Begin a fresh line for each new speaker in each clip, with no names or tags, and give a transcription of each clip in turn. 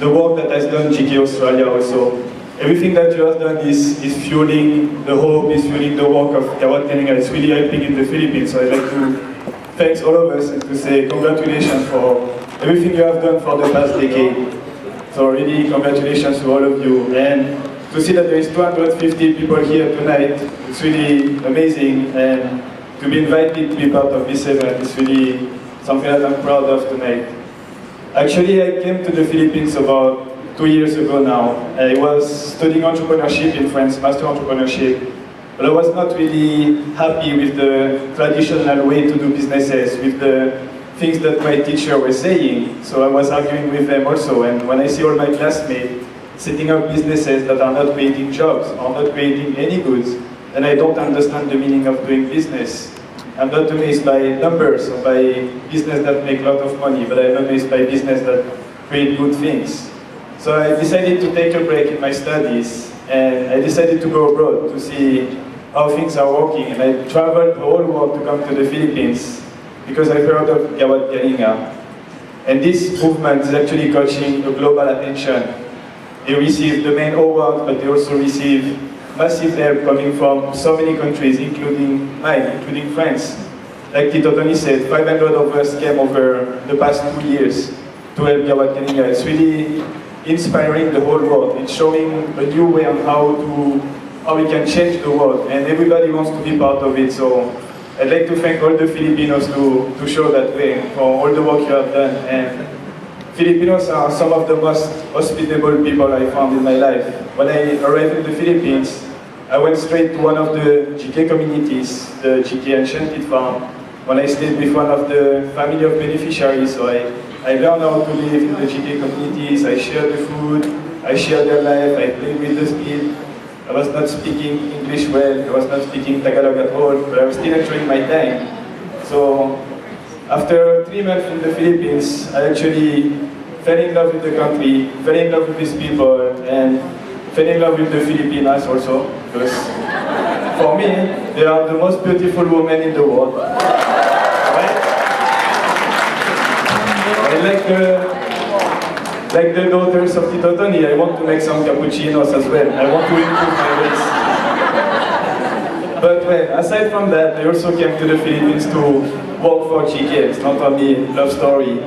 the work that has done GK Australia also. Everything that you have done is fueling the hope, is fueling the work of GK Volunteer. It's really helping in the Philippines. So I'd like to thank all of us and to say congratulations for everything you have done for the past decade. So really congratulations to all of you. And to see that there is 250 people here tonight, it's really amazing. And to be invited to be part of this event is really something that I'm proud of tonight. Actually, I came to the Philippines about 2 years ago now. I was studying entrepreneurship in France, master entrepreneurship, but I was not really happy with the traditional way to do businesses, with the things that my teacher was saying. So I was arguing with them also, and when I see all my classmates setting up businesses that are not creating jobs, are not creating any goods, then I don't understand the meaning of doing business. I'm not amazed by numbers or by business that make a lot of money, but I'm amazed by business that create good things. So I decided to take a break in my studies, and I decided to go abroad to see how things are working. And I traveled the whole world to come to the Philippines because I heard of Gawad Galinga. And this movement is actually catching a global attention. They receive the main award, but they also receive massive help coming from so many countries, including mine, including France. Like Tito Tony said, 500 of us came over the past 2 years to help Gawad Galinga. It's really inspiring the whole world. It's showing a new way on how we can change the world, and everybody wants to be part of it. So I'd like to thank all the Filipinos to show that way for all the work you have done. And Filipinos are some of the most hospitable people I found in my life. When I arrived in the Philippines, I went straight to one of the GK communities, the GK Enchanted Farm, when I stayed with one of the family of beneficiaries. So I learned how to live in the GK communities. I shared the food, I shared their life, I played with the kids. I was not speaking English well, I was not speaking Tagalog at all, but I was still enjoying my time. So after 3 months in the Philippines, I actually fell in love with the country, fell in love with these people, and fell in love with the Filipinas also, because for me, they are the most beautiful women in the world. Right? And like the daughters of Tito Tony, I want to make some cappuccinos as well. I want to improve my ways. But well, aside from that, I also came to the Philippines to work for GK. It's not only love story.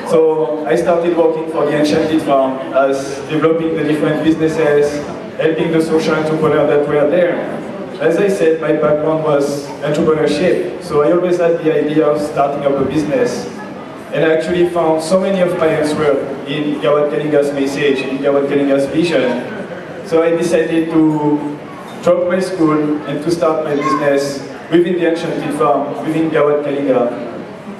So I started working for the Enchanted Farm as developing the different businesses, helping the social entrepreneurs that were there. As I said, my background was entrepreneurship, so I always had the idea of starting up a business. And I actually found so many of my answers in Gawad Galinga's message, in Gawad Galinga's vision. So I decided to drop my school and to start my business within the Enchanted Farm, within Gawad Galinga.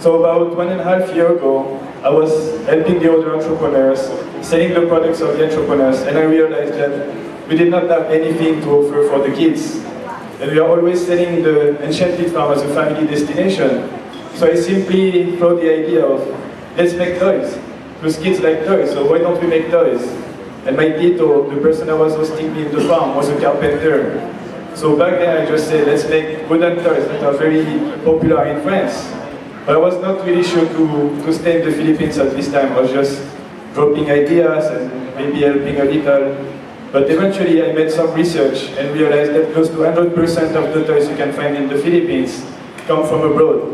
So about 1.5 years ago, I was helping the other entrepreneurs, selling the products of the entrepreneurs, and I realized that we did not have anything to offer for the kids. And we are always selling the Enchanted Farm as a family destination. So I simply thought the idea of, let's make toys. Because kids like toys, so why don't we make toys? And my Tito, the person that was hosting me in the farm, was a carpenter. So back then I just said, let's make wooden toys that are very popular in France. But I was not really sure to stay in the Philippines at this time. I was just dropping ideas and maybe helping a little. But eventually I made some research and realized that close to 100% of the toys you can find in the Philippines come from abroad.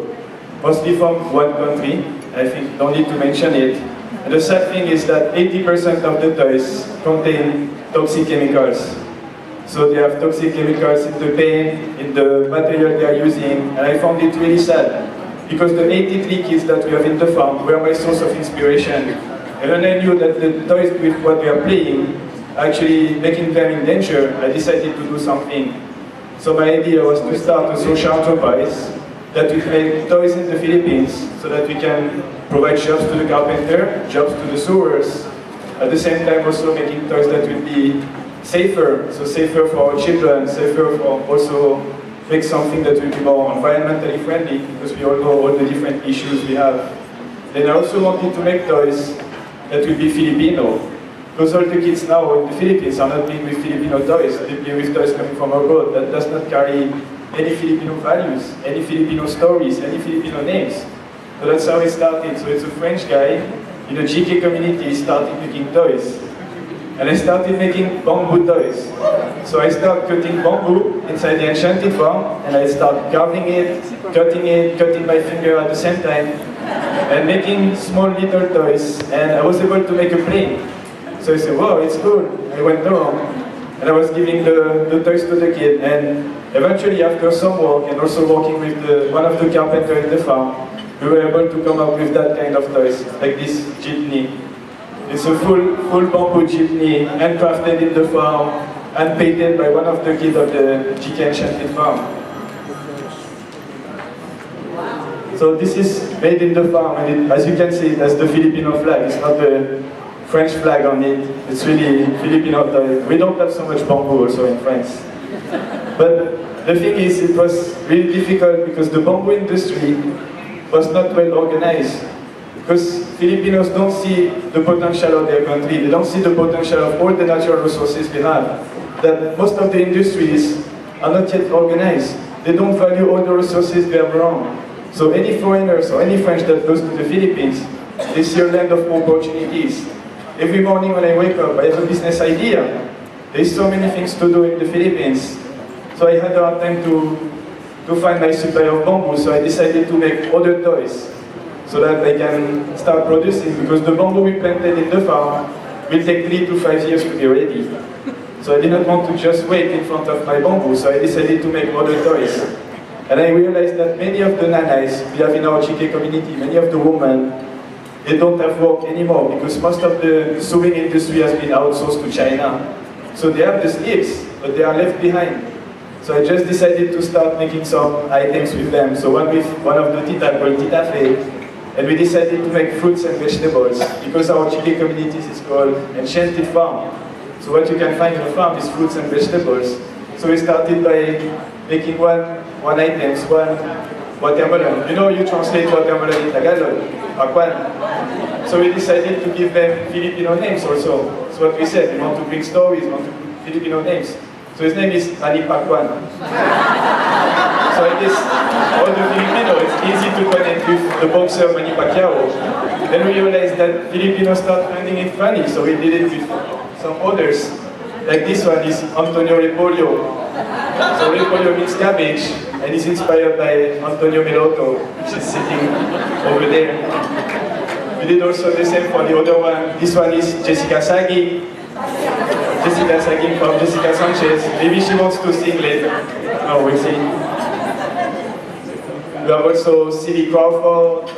Mostly from one country, I think, don't need to mention it. And the sad thing is that 80% of the toys contain toxic chemicals. So they have toxic chemicals in the paint, in the material they are using, and I found it really sad. Because the 83 kids that we have in the farm were my source of inspiration. And when I knew that the toys with what they are playing actually making them in danger, I decided to do something. So my idea was to start a social enterprise that we make toys in the Philippines so that we can provide jobs to the carpenter, jobs to the sewers, at the same time also making toys that will be safer, so safer for our children, safer for also make something that will be more environmentally friendly, because we all know all the different issues we have. Then I also wanted to make toys that will be Filipino, because all the kids now in the Philippines are not playing with Filipino toys, they play with toys coming from abroad that does not carry any Filipino values, any Filipino stories, any Filipino names. So that's how it started. So it's a French guy in the GK community started making toys. And I started making bamboo toys. So I started cutting bamboo inside the enchanted farm, and I started carving it, cutting my finger at the same time, and making small little toys. And I was able to make a plane. So I said, wow, it's cool. I went around, and I was giving the toys to the kid. And eventually, after some work, and also working with one of the carpenters in the farm, we were able to come up with that kind of toys, like this jeepney. It's a full bamboo jeepney, handcrafted in the farm, and painted by one of the kids of the GK Enchanted farm. So this is made in the farm, and as you can see, it has the Filipino flag. It's not the French flag on it. It's really Filipino. We don't have so much bamboo also in France. But the thing is, it was really difficult because the bamboo industry was not well organized. Because Filipinos don't see the potential of their country. They don't see the potential of all the natural resources we have. That most of the industries are not yet organized. They don't value all the resources we have around. So any foreigners or any French that goes to the Philippines, they see a land of opportunities. Every morning when I wake up, I have a business idea. There's so many things to do in the Philippines. So I had a hard time to find my supply of bamboo, so I decided to make other toys so that I can start producing, because the bamboo we planted in the farm will take 3 to 5 years to be ready. So I didn't want to just wait in front of my bamboo, so I decided to make other toys. And I realized that many of the nanas we have in our GK community, many of the women, they don't have work anymore because most of the sewing industry has been outsourced to China. So they have the skills, but they are left behind. So I just decided to start making some items with them. So one with one of the tita called Tita Fe, and we decided to make fruits and vegetables because our GK communities is called Enchanted Farm. So what you can find in the farm is fruits and vegetables. So we started by making one items, one watermelon. You know, you translate watermelon in Tagalog, pakwan. So we decided to give them Filipino names also. So what we said, we want to bring stories, we want to bring Filipino names. So his name is Ali Pakwan. So it is all the Filipino, it's easy to connect with the boxer Manny Pacquiao. Then we realized that Filipinos start finding it funny, so we did it with some others. Like this one is Antonio Repollo. So Repollo means cabbage, and is inspired by Antonio Melotto, which is sitting over there. We did also the same for the other one. This one is Jessica Sagi. Jessica Sagi from Jessica Sanchez. Maybe she wants to sing later. No, we'll see. We have also Silly Crawford,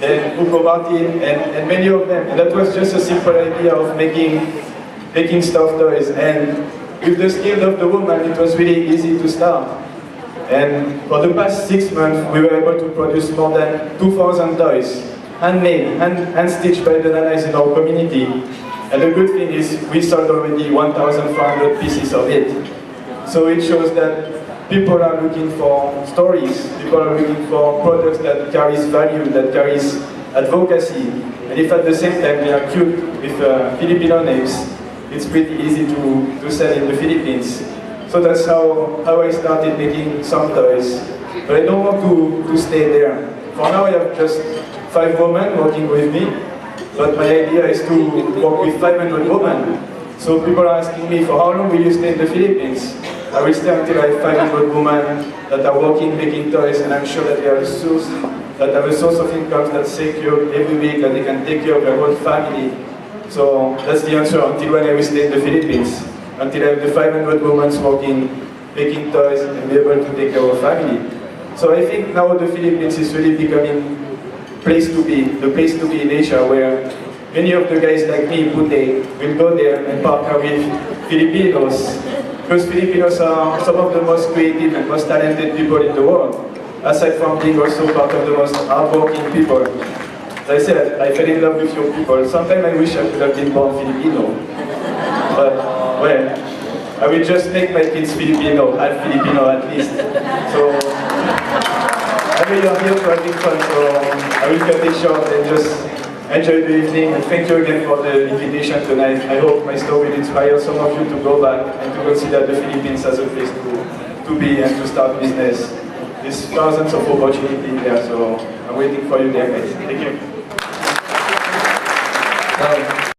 and Uko Martin, and many of them. And that was just a simple idea of making stuffed toys. And with the skill of the woman, it was really easy to start. And for the past 6 months, we were able to produce more than 2,000 toys, handmade, hand-stitched by the nanas in our community. And the good thing is, we sold already 1,400 pieces of it. So it shows that people are looking for stories, people are looking for products that carries value, that carries advocacy. And if at the same time they are cute with Filipino names, it's pretty easy to sell in the Philippines. So that's how I started making some toys. But I don't want to stay there. For now I have just 5 women working with me. But my idea is to work with 500 women. So people are asking me, for how long will you stay in the Philippines? I will stay until I have 500 women that are working, making toys, and I'm sure that they are that have a source of income that's secure every week, that they can take care of their whole family. So that's the answer, until when I will stay in the Philippines. Until I have the 500 women working, making toys, and be able to take care of our family. So I think now the Philippines is really becoming the place to be in Asia, where many of the guys like me, Courteille, will go there and partner with Filipinos, because Filipinos are some of the most creative and most talented people in the world, aside from being also part of the most hardworking people. As I said, I fell in love with your people. Sometimes I wish I could have been born Filipino, but well, I will just make my kids Filipino, half Filipino at least. So I know you're here for having fun, so I will cut it short and just enjoy the evening. And thank you again for the invitation tonight. I hope my story will inspire some of you to go back and to consider the Philippines as a place to be and to start business. There's thousands of opportunities there, so I'm waiting for you there, guys. Thank you.
Ciao.